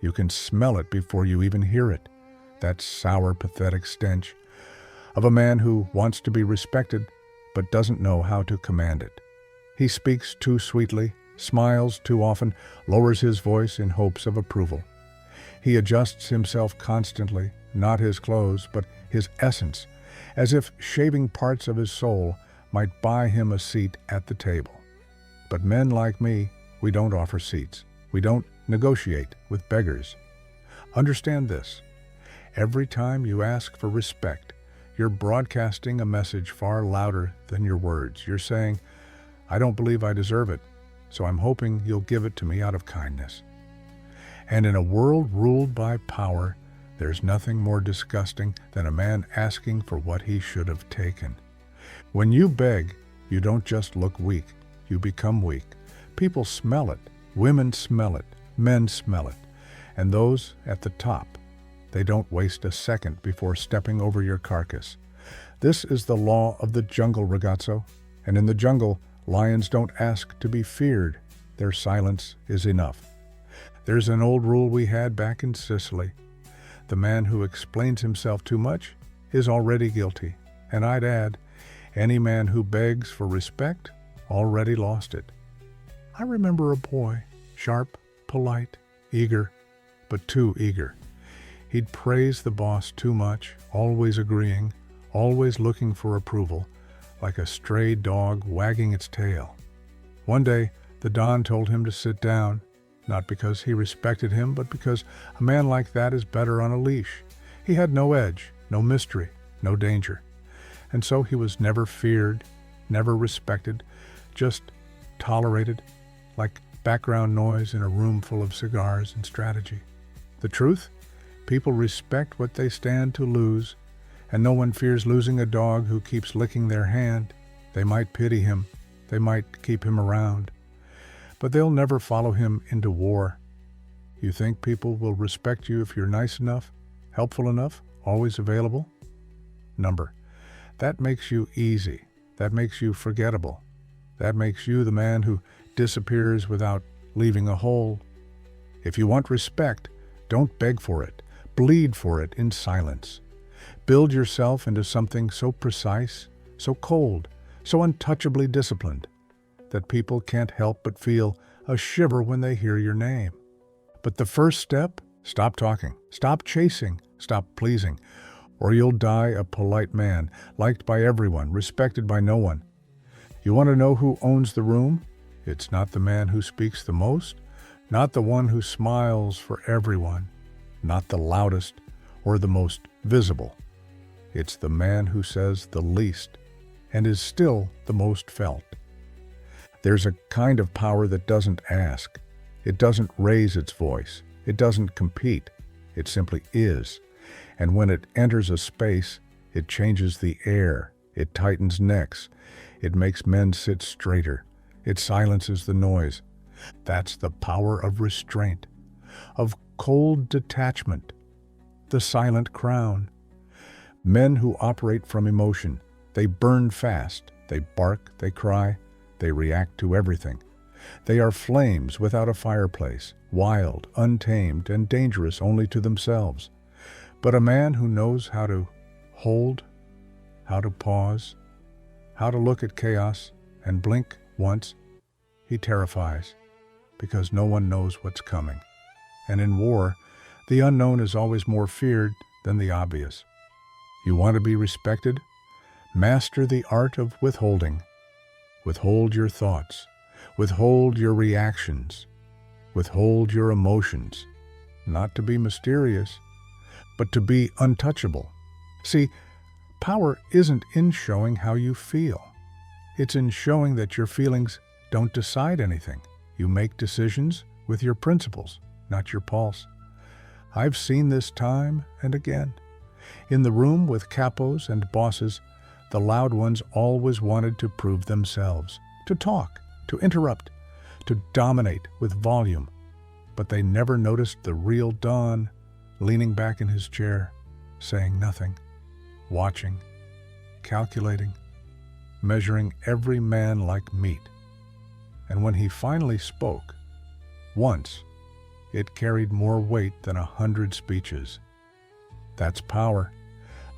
You can smell it before you even hear it. That sour, pathetic stench of a man who wants to be respected but doesn't know how to command it. He speaks too sweetly, smiles too often, lowers his voice in hopes of approval. He adjusts himself constantly, not his clothes, but his essence, as if shaving parts of his soul might buy him a seat at the table. But men like me, we don't offer seats. We don't negotiate with beggars. Understand this. Every time you ask for respect, you're broadcasting a message far louder than your words. You're saying, I don't believe I deserve it, so I'm hoping you'll give it to me out of kindness. And in a world ruled by power, there's nothing more disgusting than a man asking for what he should have taken. When you beg, you don't just look weak, you become weak. People smell it, women smell it, men smell it, and those at the top, they don't waste a second before stepping over your carcass. This is the law of the jungle, ragazzo, and in the jungle, lions don't ask to be feared. Their silence is enough. There's an old rule we had back in Sicily. The man who explains himself too much is already guilty. And I'd add, any man who begs for respect already lost it. I remember a boy, sharp, polite, eager, but too eager. He'd praise the boss too much, always agreeing, always looking for approval, like a stray dog wagging its tail. One day, the Don told him to sit down, not because he respected him, but because a man like that is better on a leash. He had no edge, no mystery, no danger. And so he was never feared, never respected, just tolerated, like background noise in a room full of cigars and strategy. The truth? People respect what they stand to lose, and no one fears losing a dog who keeps licking their hand. They might pity him, they might keep him around, but they'll never follow him into war. You think people will respect you if you're nice enough, helpful enough, always available? Number. That makes you easy. That makes you forgettable. That makes you the man who disappears without leaving a hole. If you want respect, don't beg for it. Bleed for it in silence. Build yourself into something so precise, so cold, so untouchably disciplined, that people can't help but feel a shiver when they hear your name. But the first step, stop talking, stop chasing, stop pleasing, or you'll die a polite man, liked by everyone, respected by no one. You want to know who owns the room? It's not the man who speaks the most, not the one who smiles for everyone, not the loudest or the most visible. It's the man who says the least and is still the most felt. There's a kind of power that doesn't ask. It doesn't raise its voice. It doesn't compete. It simply is. And when it enters a space, it changes the air. It tightens necks. It makes men sit straighter. It silences the noise. That's the power of restraint, of cold detachment, the silent crown. Men who operate from emotion, they burn fast, they bark, they cry, they react to everything. They are flames without a fireplace, wild, untamed, and dangerous only to themselves. But a man who knows how to hold, how to pause, how to look at chaos and blink once, he terrifies, because no one knows what's coming. And in war, the unknown is always more feared than the obvious. You want to be respected? Master the art of withholding. Withhold your thoughts. Withhold your reactions. Withhold your emotions. Not to be mysterious, but to be untouchable. See, power isn't in showing how you feel. It's in showing that your feelings don't decide anything. You make decisions with your principles, not your pulse. I've seen this time and again. In the room with capos and bosses, the loud ones always wanted to prove themselves, to talk, to interrupt, to dominate with volume. But they never noticed the real Don leaning back in his chair, saying nothing, watching, calculating, measuring every man like meat. And when he finally spoke, once, it carried more weight than 100 speeches. That's power.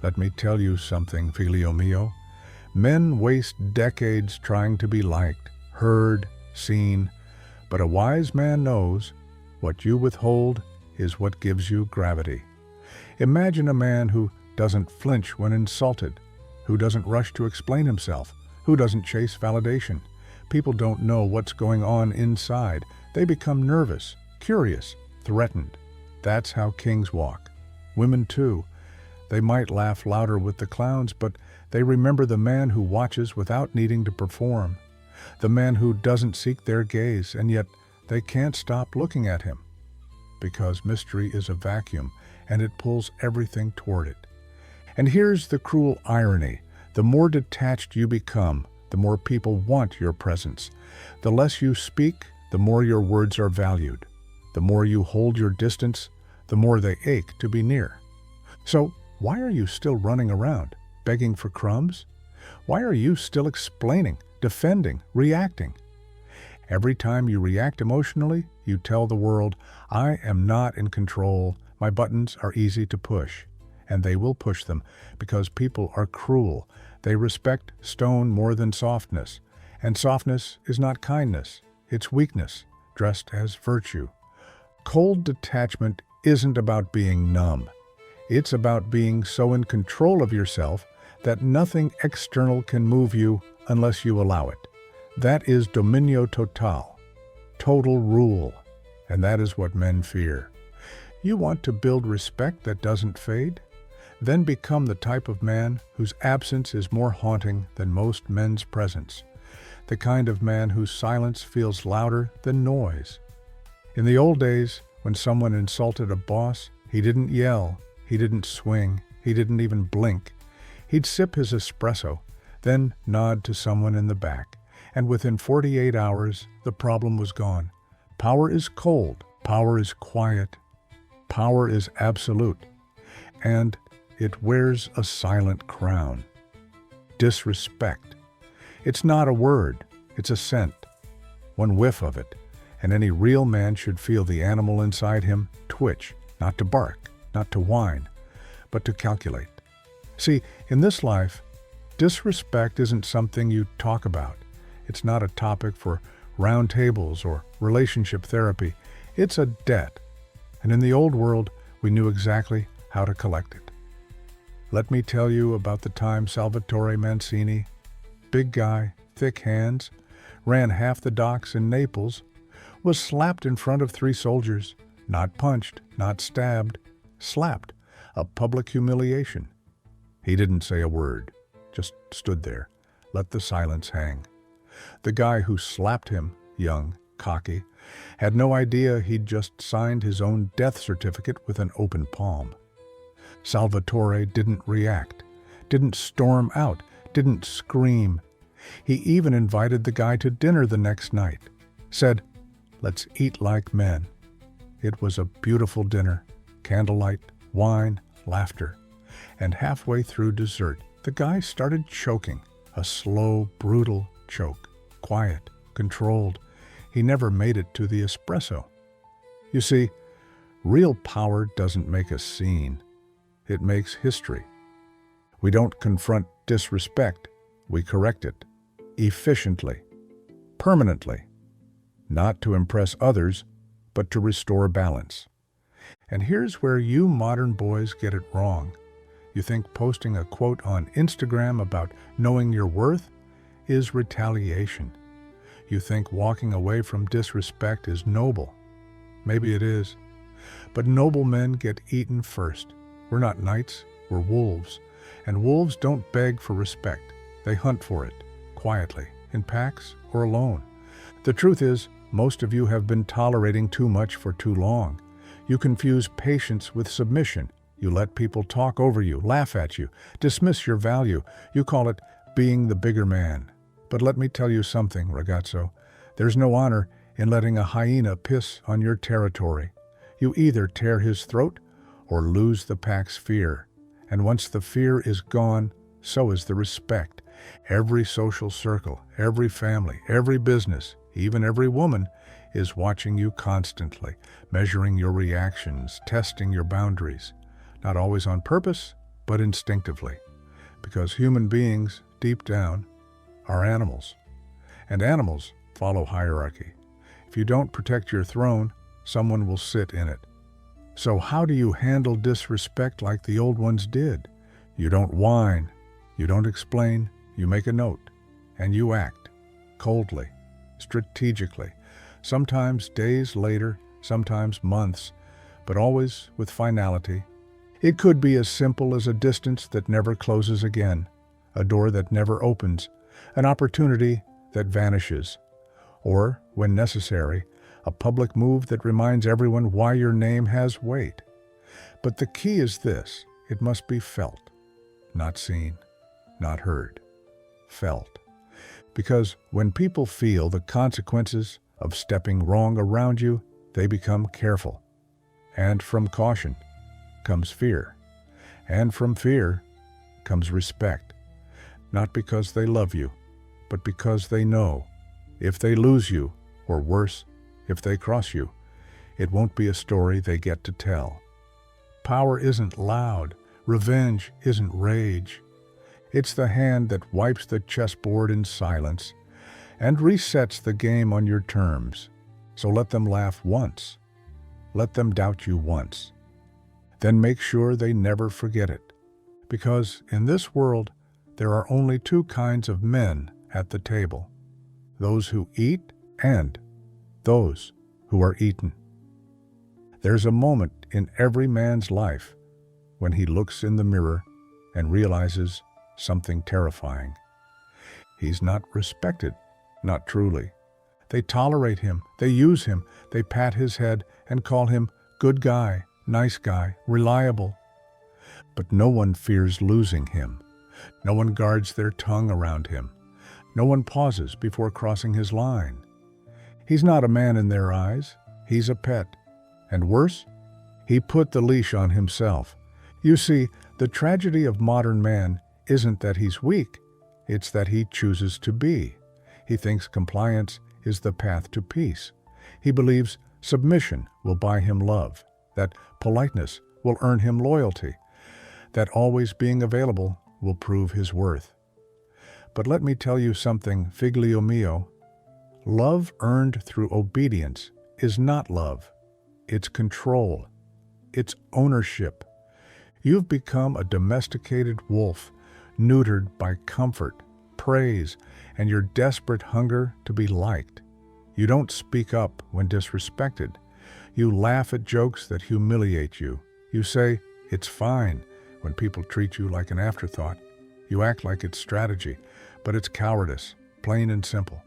Let me tell you something, figlio mio. Men waste decades trying to be liked, heard, seen, but a wise man knows what you withhold is what gives you gravity. Imagine a man who doesn't flinch when insulted, who doesn't rush to explain himself, who doesn't chase validation. People don't know what's going on inside. They become nervous, curious, threatened. That's how kings walk. Women too. They might laugh louder with the clowns, but they remember the man who watches without needing to perform, the man who doesn't seek their gaze, and yet they can't stop looking at him. Because mystery is a vacuum, and it pulls everything toward it. And here's the cruel irony. The more detached you become, the more people want your presence. The less you speak, the more your words are valued. The more you hold your distance, the more they ache to be near. So, why are you still running around, begging for crumbs? Why are you still explaining, defending, reacting? Every time you react emotionally, you tell the world, I am not in control, my buttons are easy to push. And they will push them because people are cruel. They respect stone more than softness. And softness is not kindness, it's weakness, dressed as virtue. Cold detachment isn't about being numb. It's about being so in control of yourself that nothing external can move you unless you allow it. That is dominio total, total rule, and that is what men fear. You want to build respect that doesn't fade? Then become the type of man whose absence is more haunting than most men's presence, the kind of man whose silence feels louder than noise. In the old days, when someone insulted a boss, he didn't yell, he didn't swing, he didn't even blink. He'd sip his espresso, then nod to someone in the back, and within 48 hours, the problem was gone. Power is cold, power is quiet, power is absolute, and it wears a silent crown. Disrespect. It's not a word, it's a scent. One whiff of it, and any real man should feel the animal inside him twitch, not to bark, not to whine, but to calculate. See, in this life, disrespect isn't something you talk about. It's not a topic for round tables or relationship therapy. It's a debt. And in the old world, we knew exactly how to collect it. Let me tell you about the time Salvatore Mancini, big guy, thick hands, ran half the docks in Naples, was slapped in front of 3 soldiers, not punched, not stabbed, slapped, a public humiliation. He didn't say a word, just stood there, let the silence hang. The guy who slapped him, young, cocky, had no idea he'd just signed his own death certificate with an open palm. Salvatore didn't react, didn't storm out, didn't scream. He even invited the guy to dinner the next night, said, "Let's eat like men." It was a beautiful dinner, candlelight, wine, laughter. And halfway through dessert, the guy started choking, a slow, brutal choke, quiet, controlled. He never made it to the espresso. You see, real power doesn't make a scene. It makes history. We don't confront disrespect, we correct it, efficiently, permanently, not to impress others, but to restore balance. And here's where you modern boys get it wrong. You think posting a quote on Instagram about knowing your worth is retaliation. You think walking away from disrespect is noble. Maybe it is. But noble men get eaten first. We're not knights, we're wolves. And wolves don't beg for respect. They hunt for it, quietly, in packs or alone. The truth is, most of you have been tolerating too much for too long. You confuse patience with submission. You let people talk over you, laugh at you, dismiss your value. You call it being the bigger man. But let me tell you something, ragazzo. There's no honor in letting a hyena piss on your territory. You either tear his throat or lose the pack's fear. And once the fear is gone, so is the respect. Every social circle, every family, every business, even every woman, is watching you constantly, measuring your reactions, testing your boundaries, not always on purpose, but instinctively, because human beings, deep down, are animals, and animals follow hierarchy. If you don't protect your throne, someone will sit in it. So how do you handle disrespect like the old ones did? You don't whine, you don't explain, you make a note, and you act coldly, strategically, sometimes days later, sometimes months, but always with finality. It could be as simple as a distance that never closes again, a door that never opens, an opportunity that vanishes, or, when necessary, a public move that reminds everyone why your name has weight. But the key is this: it must be felt, not seen, not heard. Felt. Because when people feel the consequences of stepping wrong around you, they become careful. And from caution comes fear. And from fear comes respect. Not because they love you, but because they know if they lose you, or worse, if they cross you, it won't be a story they get to tell. Power isn't loud. Revenge isn't rage. It's the hand that wipes the chessboard in silence and resets the game on your terms. So let them laugh once. Let them doubt you once. Then make sure they never forget it. Because in this world, there are only two kinds of men at the table: those who eat and those who are eaten. There's a moment in every man's life when he looks in the mirror and realizes something terrifying. He's not respected, not truly. They tolerate him, they use him, they pat his head and call him good guy, nice guy, reliable. But no one fears losing him. No one guards their tongue around him. No one pauses before crossing his line. He's not a man in their eyes. He's a pet. And worse, he put the leash on himself. You see, the tragedy of modern man isn't that he's weak. It's that he chooses to be. He thinks compliance is the path to peace. He believes submission will buy him love, that politeness will earn him loyalty, that always being available will prove his worth. But let me tell you something, figlio mio. Love earned through obedience is not love. It's control. It's ownership. You've become a domesticated wolf, neutered by comfort, praise, and your desperate hunger to be liked. You don't speak up when disrespected. You laugh at jokes that humiliate you. You say, "It's fine," when people treat you like an afterthought. You act like it's strategy, but it's cowardice, plain and simple.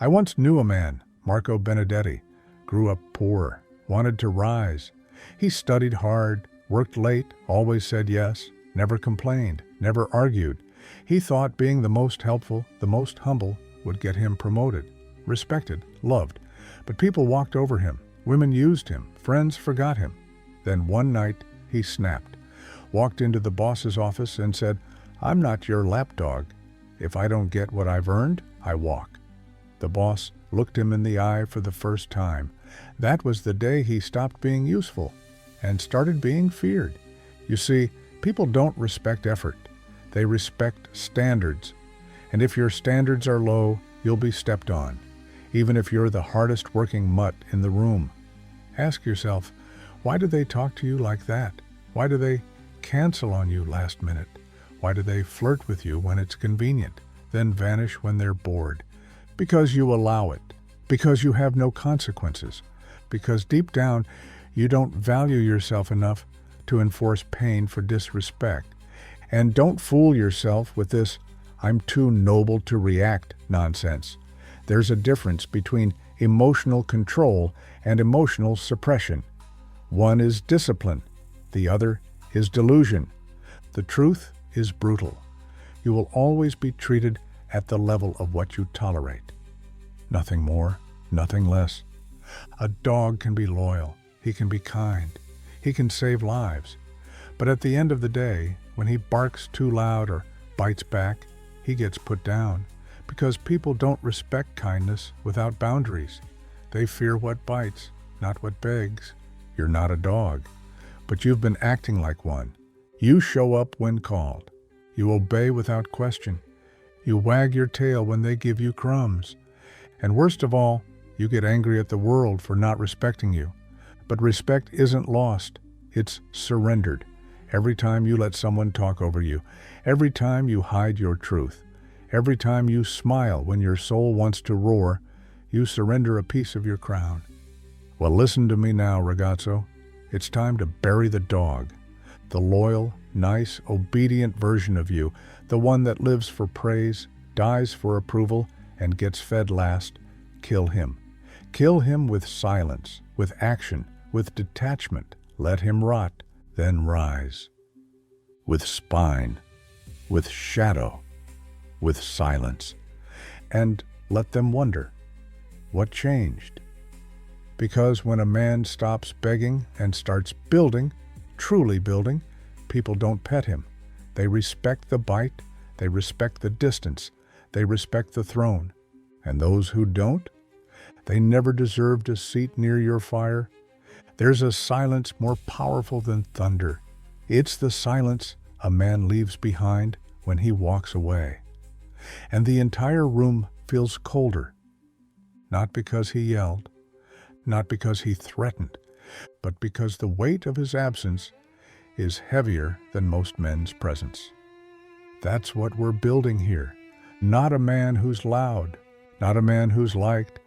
I once knew a man, Marco Benedetti, grew up poor, wanted to rise. He studied hard, worked late, always said yes, never complained, never argued. He thought being the most helpful, the most humble, would get him promoted, respected, loved. But people walked over him, women used him, friends forgot him. Then one night he snapped, walked into the boss's office and said, "I'm not your lapdog. If I don't get what I've earned, I walk." The boss looked him in the eye for the first time. That was the day he stopped being useful and started being feared. You see, people don't respect effort. They respect standards. And if your standards are low, you'll be stepped on, even if you're the hardest working mutt in the room. Ask yourself, why do they talk to you like that? Why do they cancel on you last minute? Why do they flirt with you when it's convenient, then vanish when they're bored? Because you allow it. Because you have no consequences. Because deep down, you don't value yourself enough to enforce pain for disrespect. And don't fool yourself with this "I'm too noble to react" nonsense. There's a difference between emotional control and emotional suppression. One is discipline. The other is delusion. The truth is brutal. You will always be treated at the level of what you tolerate. Nothing more, nothing less. A dog can be loyal. He can be kind. He can save lives. But at the end of the day, when he barks too loud or bites back, he gets put down because people don't respect kindness without boundaries. They fear what bites, not what begs. You're not a dog, but you've been acting like one. You show up when called. You obey without question. You wag your tail when they give you crumbs. And worst of all, you get angry at the world for not respecting you. But respect isn't lost. It's surrendered. Every time you let someone talk over you, every time you hide your truth, every time you smile when your soul wants to roar, you surrender a piece of your crown. Well, listen to me now, ragazzo. It's time to bury the dog. The loyal, nice, obedient version of you, the one that lives for praise, dies for approval, and gets fed last. Kill him. Kill him with silence, with action, with detachment. Let him rot, then rise. With spine, with shadow, with silence. And let them wonder, what changed? Because when a man stops begging and starts building, truly building, people don't pet him. They respect the bite, they respect the distance, they respect the throne. And those who don't, they never deserved a seat near your fire. There's a silence more powerful than thunder. It's the silence a man leaves behind when he walks away. And the entire room feels colder. Not because he yelled, not because he threatened, but because the weight of his absence is heavier than most men's presence. That's what we're building here. Not a man who's loud, not a man who's liked,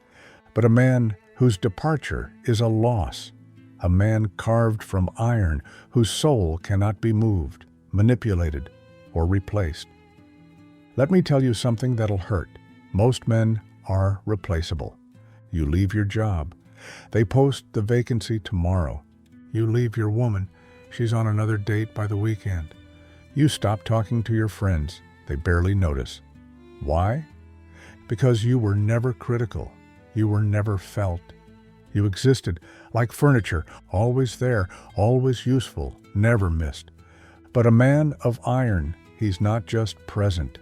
but a man whose departure is a loss. A man carved from iron whose soul cannot be moved, manipulated, or replaced. Let me tell you something that'll hurt. Most men are replaceable. You leave your job. They post the vacancy tomorrow. You leave your woman. She's on another date by the weekend. You stop talking to your friends. They barely notice. Why? Because you were never critical. You were never felt. You existed like furniture, always there, always useful, never missed. But a man of iron, he's not just present.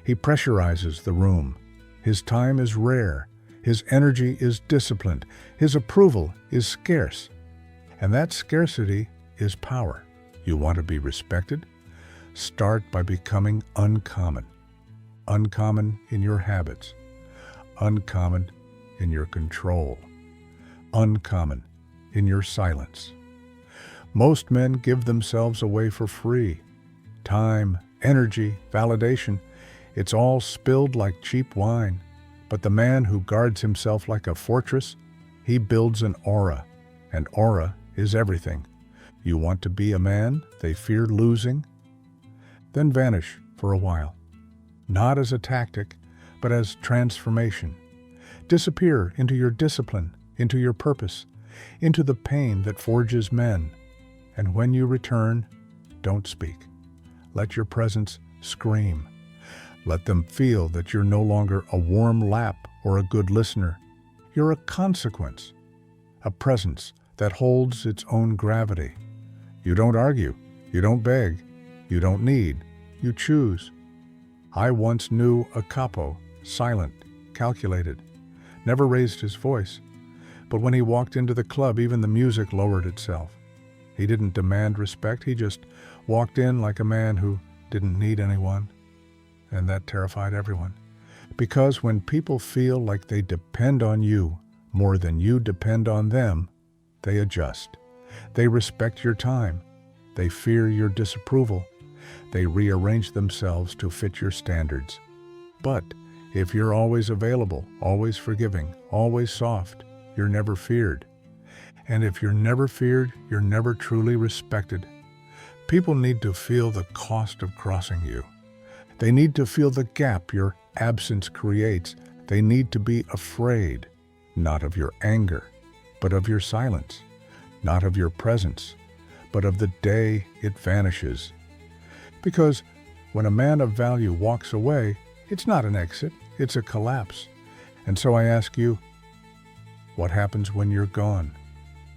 He pressurizes the room. His time is rare. His energy is disciplined. His approval is scarce. And that scarcity is power. You want to be respected? Start by becoming uncommon. Uncommon in your habits. Uncommon in your control. Uncommon in your silence. Most men give themselves away for free. Time, energy, validation, it's all spilled like cheap wine. But the man who guards himself like a fortress, he builds an aura, and aura is everything. You want to be a man they fear losing? Then vanish for a while. Not as a tactic, but as transformation. Disappear into your discipline, into your purpose, into the pain that forges men. And when you return, don't speak. Let your presence scream. Let them feel that you're no longer a warm lap or a good listener. You're a consequence, a presence that holds its own gravity. You don't argue, you don't beg, you don't need, you choose. I once knew a capo, silent, calculated, never raised his voice. But when he walked into the club, even the music lowered itself. He didn't demand respect, he just walked in like a man who didn't need anyone. And that terrified everyone. Because when people feel like they depend on you more than you depend on them, they adjust. They respect your time. They fear your disapproval. They rearrange themselves to fit your standards. But if you're always available, always forgiving, always soft, you're never feared. And if you're never feared, you're never truly respected. People need to feel the cost of crossing you. They need to feel the gap your absence creates. They need to be afraid, not of your anger, but of your silence, not of your presence, but of the day it vanishes. Because when a man of value walks away, it's not an exit, it's a collapse. And so I ask you, what happens when you're gone?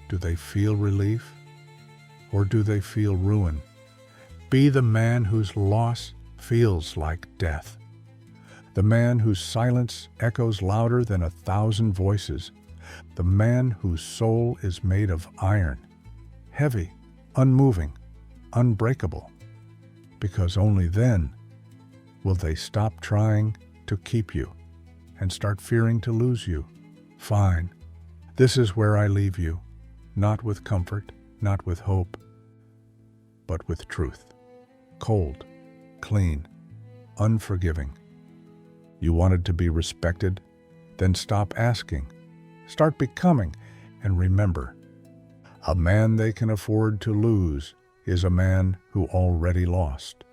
Do they feel relief? Or do they feel ruin? Be the man whose loss feels like death. The man whose silence echoes louder than 1,000 voices. the man whose soul is made of iron, heavy, unmoving, unbreakable, because only then will they stop trying to keep you and start fearing to lose you. Fine, this is where I leave you, not with comfort, not with hope, but with truth. Cold, clean, unforgiving. You wanted to be respected? Then stop asking. Start becoming, and remember, a man they can afford to lose is a man who already lost.